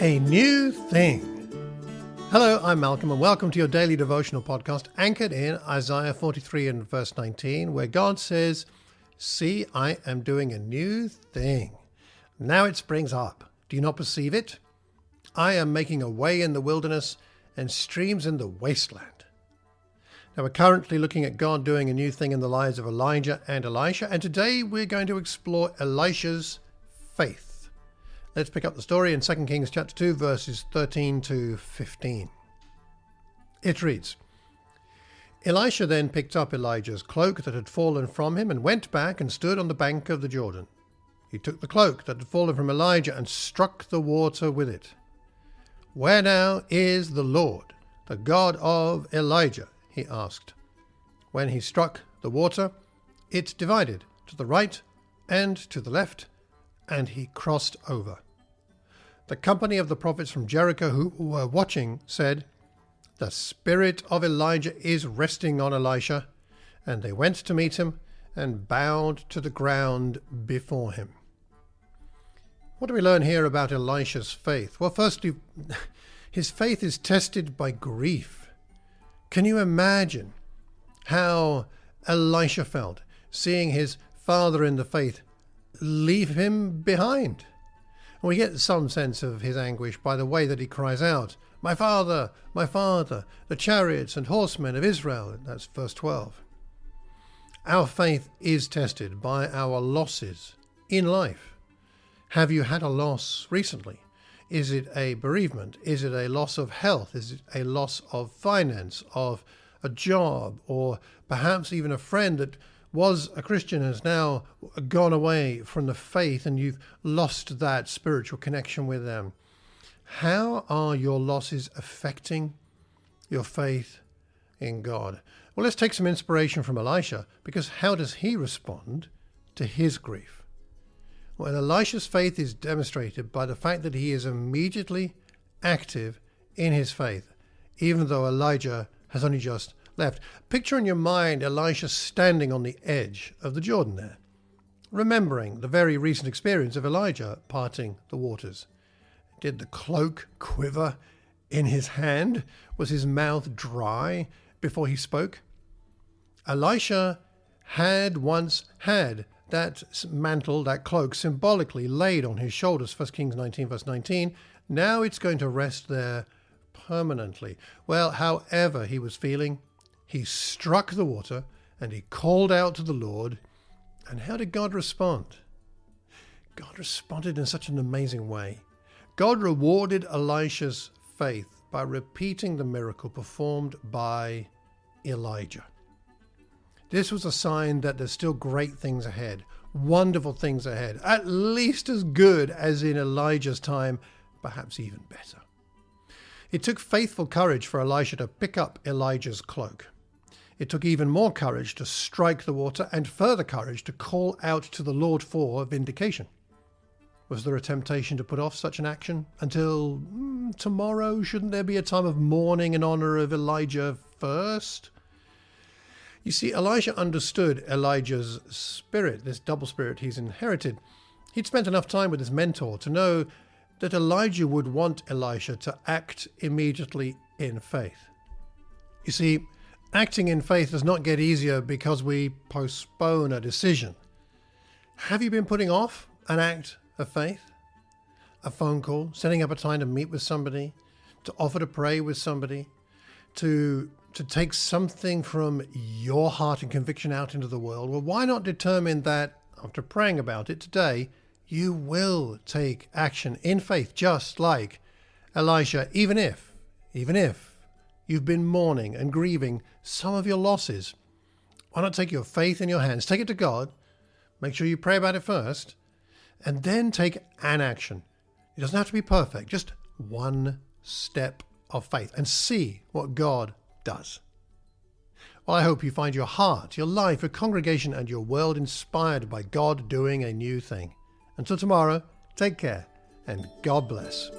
A new thing. Hello, I'm Malcolm, and welcome to your daily devotional podcast anchored in Isaiah 43 and verse 19, where God says, "See, I am doing a new thing. Now it springs up. Do you not perceive it? I am making a way in the wilderness and streams in the wasteland." Now we're currently looking at God doing a new thing in the lives of Elijah and Elisha, and today we're going to explore Elisha's faith. Let's pick up the story in 2 Kings chapter 2, verses 13 to 15. It reads, "Elisha then picked up Elijah's cloak that had fallen from him and went back and stood on the bank of the Jordan. He took the cloak that had fallen from Elijah and struck the water with it. 'Where now is the Lord, the God of Elijah?' he asked. When he struck the water, it divided to the right and to the left, and he crossed over. The company of the prophets from Jericho who were watching said, 'The spirit of Elijah is resting on Elisha,' and they went to meet him and bowed to the ground before him." What do we learn here about Elisha's faith? Well, firstly, his faith is tested by grief. Can you imagine how Elisha felt seeing his father in the faith leave him behind? And we get some sense of his anguish by the way that he cries out, my father, the chariots and horsemen of Israel." That's verse 12. Our faith is tested by our losses in life. Have you had a loss recently? Is it a bereavement? Is it a loss of health? Is it a loss of finance, of a job, or perhaps even a friend that was a Christian and has now gone away from the faith and you've lost that spiritual connection with them? How are your losses affecting your faith in God? Well, let's take some inspiration from Elisha, because how does he respond to his grief? Well, Elisha's faith is demonstrated by the fact that he is immediately active in his faith, even though Elijah has only just left. Picture in your mind Elisha standing on the edge of the Jordan there, remembering the very recent experience of Elijah parting the waters. Did the cloak quiver in his hand? Was his mouth dry before he spoke? Elisha had once had that mantle, that cloak, symbolically laid on his shoulders, 1 Kings 19, verse 19. Now it's going to rest there permanently. Well, however he was feeling, he struck the water and he called out to the Lord. And how did God respond? God responded in such an amazing way. God rewarded Elisha's faith by repeating the miracle performed by Elijah. This was a sign that there's still great things ahead, wonderful things ahead, at least as good as in Elijah's time, perhaps even better. It took faithful courage for Elisha to pick up Elijah's cloak. It took even more courage to strike the water and further courage to call out to the Lord for vindication. Was there a temptation to put off such an action until tomorrow? Shouldn't there be a time of mourning in honor of Elijah first? You see, Elisha understood Elijah's spirit, this double spirit he's inherited. He'd spent enough time with his mentor to know that Elijah would want Elisha to act immediately in faith. You see, acting in faith does not get easier because we postpone a decision. Have you been putting off an act of faith? A phone call, setting up a time to meet with somebody, to offer to pray with somebody, to take something from your heart and conviction out into the world? Well, why not determine that after praying about it today, you will take action in faith, just like Elisha, even if you've been mourning and grieving some of your losses. Why not take your faith in your hands, take it to God, make sure you pray about it first, and then take an action. It doesn't have to be perfect, just one step of faith, and see what God does. Well, I hope you find your heart, your life, your congregation, and your world inspired by God doing a new thing. Until tomorrow, take care, and God bless.